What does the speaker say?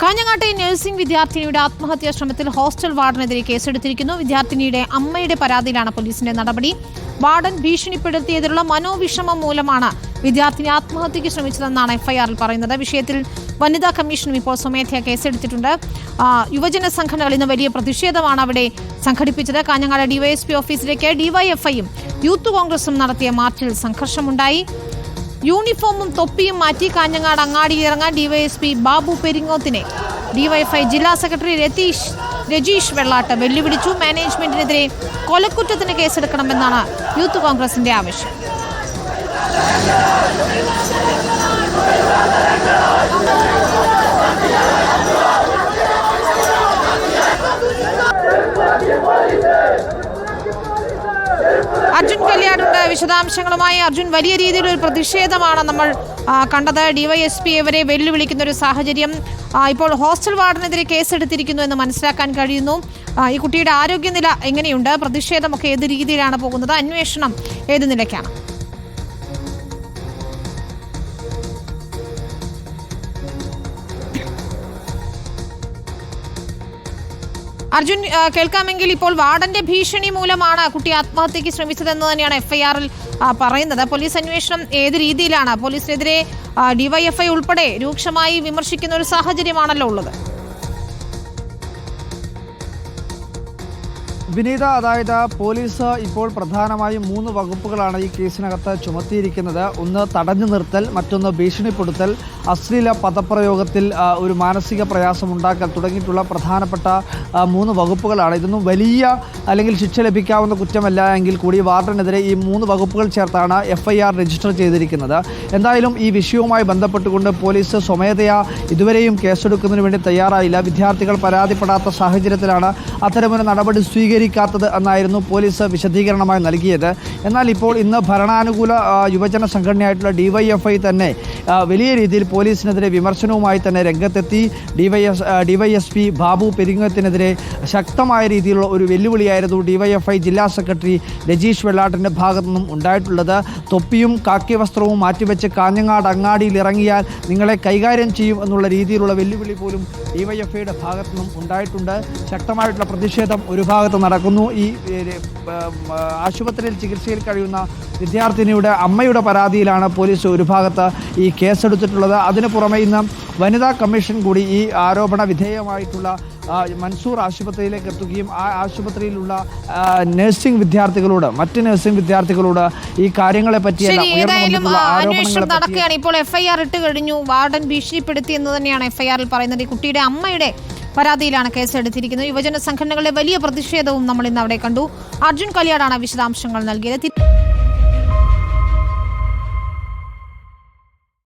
കാഞ്ഞങ്ങാട്ടെ nursing വിദ്യാർത്ഥിനിയുടെ ആത്മഹത്യാ ശ്രമത്തിൽ hostel വാർഡനെതിരെ കേസെടുത്തിരിക്കുന്നു. വിദ്യാർത്ഥിനിയുടെ അമ്മയുടെ പരാതിയിലാണ് പോലീസിന്റെ നടപടി. വാർഡൻ ഭീഷണിപ്പെടുത്തിയതിലുള്ള മനോവിഷമം മൂലമാണ് വിദ്യാർത്ഥിനി ആത്മഹത്യയ്ക്ക് ശ്രമിച്ചതെന്നാണ് എഫ്ഐആറിൽ പറയുന്നത്. വിഷയത്തിൽ വനിതാ കമ്മീഷനും ഇപ്പോൾ സ്വമേധയാ കേസെടുത്തിട്ടുണ്ട്. യുവജന സംഘടനകൾ ഇന്ന് വലിയ പ്രതിഷേധമാണ് അവിടെ സംഘടിപ്പിച്ചത്. കാഞ്ഞങ്ങാട് ഡിവൈഎസ്പി ഓഫീസിലേക്ക് ഡിവൈഎഫ്ഐയും യൂത്ത് കോൺഗ്രസും നടത്തിയ മാർച്ചിൽ സംഘർഷമുണ്ടായി. യൂണിഫോമും തൊപ്പിയും മാറ്റി കാഞ്ഞങ്ങാട് അങ്ങാടിയിലിറങ്ങാൻ ഡിവൈഎസ്പി ബാബു പെരിങ്ങോത്തിനെ ഡിവൈഎഫ്ഐ ജില്ലാ സെക്രട്ടറി രജീഷ് വെള്ളാട്ട് വെല്ലുവിളിച്ചു. മാനേജ്മെന്റിനെതിരെ കൊലക്കുറ്റത്തിന് കേസെടുക്കണമെന്നാണ് യൂത്ത് കോൺഗ്രസിന്റെ ആവശ്യം. അർജുൻ കല്യാടുണ്ട് വിശദാംശങ്ങളുമായി. അർജുൻ, വലിയ രീതിയിലൊരു പ്രതിഷേധമാണ് നമ്മൾ കണ്ടത്. ഡിവൈഎസ്പി ഇവരെ വെല്ലുവിളിക്കുന്ന ഒരു സാഹചര്യം. ഇപ്പോൾ ഹോസ്റ്റൽ വാർഡനെതിരെ കേസെടുത്തിരിക്കുന്നു എന്ന് മനസ്സിലാക്കാൻ കഴിയുന്നു. ഈ കുട്ടിയുടെ ആരോഗ്യനില എങ്ങനെയുണ്ട്? പ്രതിഷേധമൊക്കെ ഏത് രീതിയിലാണ് പോകുന്നത്? അന്വേഷണം ഏത് നിലയ്ക്കാണ്? അർജുൻ, കേൾക്കാമെങ്കിൽ ഇപ്പോൾ വാർഡന്റെ ഭീഷണി മൂലമാണ് കുട്ടി ആത്മഹത്യയ്ക്ക് ശ്രമിച്ചതെന്ന് തന്നെയാണ് എഫ്ഐആറിൽ പറയുന്നത്. പോലീസ് അന്വേഷണം ഏത് രീതിയിലാണ്? പോലീസിനെതിരെ ഡിവൈഎഫ്ഐ ഉൾപ്പെടെ രൂക്ഷമായി വിമർശിക്കുന്ന ഒരു സാഹചര്യമാണല്ലോ ഉള്ളത്. വിനീത, അതായത് പോലീസ് ഇപ്പോൾ പ്രധാനമായും 3 വകുപ്പുകളാണ് ഈ കേസിനകത്ത് ചുമത്തിയിരിക്കുന്നത്. ഒന്ന് തടഞ്ഞു നിർത്തൽ, മറ്റൊന്ന് ഭീഷണിപ്പെടുത്തൽ, അശ്ലീല പദപ്രയോഗത്തിൽ ഒരു മാനസിക പ്രയാസം ഉണ്ടാക്കൽ തുടങ്ങിയിട്ടുള്ള പ്രധാനപ്പെട്ട 3 വകുപ്പുകളാണ്. ഇതൊന്നും വലിയ അല്ലെങ്കിൽ ശിക്ഷ ലഭിക്കാവുന്ന കുറ്റമല്ല എങ്കിൽ കൂടി വാർഡനെതിരെ ഈ 3 വകുപ്പുകൾ ചേർത്താണ് എഫ്ഐആർ രജിസ്റ്റർ ചെയ്തിരിക്കുന്നത്. എന്തായാലും ഈ വിഷയവുമായി ബന്ധപ്പെട്ടുകൊണ്ട് പോലീസ് സ്വമേധയാ ഇതുവരെയും കേസെടുക്കുന്നതിന് വേണ്ടി തയ്യാറായില്ല. വിദ്യാർത്ഥികൾ പരാതിപ്പെടാത്ത സാഹചര്യത്തിലാണ് അത്തരമൊരു നടപടി സ്വീകരിക്കാത്തത് എന്നായിരുന്നു പോലീസ് വിശദീകരണമായി നൽകിയത്. എന്നാൽ ഇപ്പോൾ ഇന്ന് ഭരണാനുകൂല യുവജന സംഘടനയായിട്ടുള്ള ഡിവൈഎഫ്ഐ തന്നെ വലിയ രീതിയിൽ പോലീസിനെതിരെ വിമർശനവുമായി തന്നെ രംഗത്തെത്തി. ഡിവൈഎസ്പി ബാബു പെരിങ്ങത്തിനെതിരെ ശക്തമായ രീതിയിലുള്ള ഒരു വെല്ലുവിളിയായിരുന്നു ഡിവൈഎഫ്ഐ ജില്ലാ സെക്രട്ടറി രജീഷ് വെള്ളാട്ടിൻ്റെ ഭാഗത്തു നിന്നും ഉണ്ടായിട്ടുള്ളത്. തൊപ്പിയും കാക്കി വസ്ത്രവും മാറ്റിവെച്ച് കാഞ്ഞങ്ങാട് അങ്ങാടിയിൽ ഇറങ്ങിയാൽ നിങ്ങളെ കൈകാര്യം ചെയ്യും എന്നുള്ള രീതിയിലുള്ള വെല്ലുവിളി പോലും ഡിവൈഎഫ്ഐയുടെ ഭാഗത്തു നിന്നും ഉണ്ടായിട്ടുണ്ട്. ശക്തമായിട്ടുള്ള പ്രതിഷേധം ഒരു ഭാഗത്ത് നടക്കുന്നു. ഈ ആശുപത്രിയിൽ ചികിത്സയിൽ കഴിയുന്ന വിദ്യാർത്ഥിനിയുടെ അമ്മയുടെ പരാതിയിലാണ് പോലീസ് ഒരു ഭാഗത്ത് ഈ കേസെടുത്തിട്ടുള്ളത്. അതിനു പുറമെ ഇന്ന് വനിതാ കമ്മീഷൻ കൂടി ഈ ആരോപണ വിധേയമായിട്ടുള്ള മൻസൂർ ആശുപത്രിയിലേക്ക് എത്തുകയും ആ ആശുപത്രിയിലുള്ള മറ്റ് നഴ്സിംഗ് വിദ്യാർത്ഥികളോട് ഈ കാര്യങ്ങളെ പറ്റി അന്വേഷണം നടക്കുകയാണ്. ഇപ്പോൾ എഫ്ഐആർ ഇട്ട് കഴിഞ്ഞു. വാർഡൻ ഭീഷണിപ്പെടുത്തി എന്ന് തന്നെയാണ് എഫ്ഐആറിൽ പറയുന്നത്. ഈ കുട്ടിയുടെ അമ്മയുടെ പരാതിയിലാണ് കേസെടുത്തിരിക്കുന്നത്. യുവജന സംഘടനകളുടെ വലിയ പ്രതിഷേധവും നമ്മൾ ഇന്ന് അവിടെ കണ്ടു. അർജുൻ കല്യാടാണ് വിശദാംശങ്ങൾ നൽകിയത്.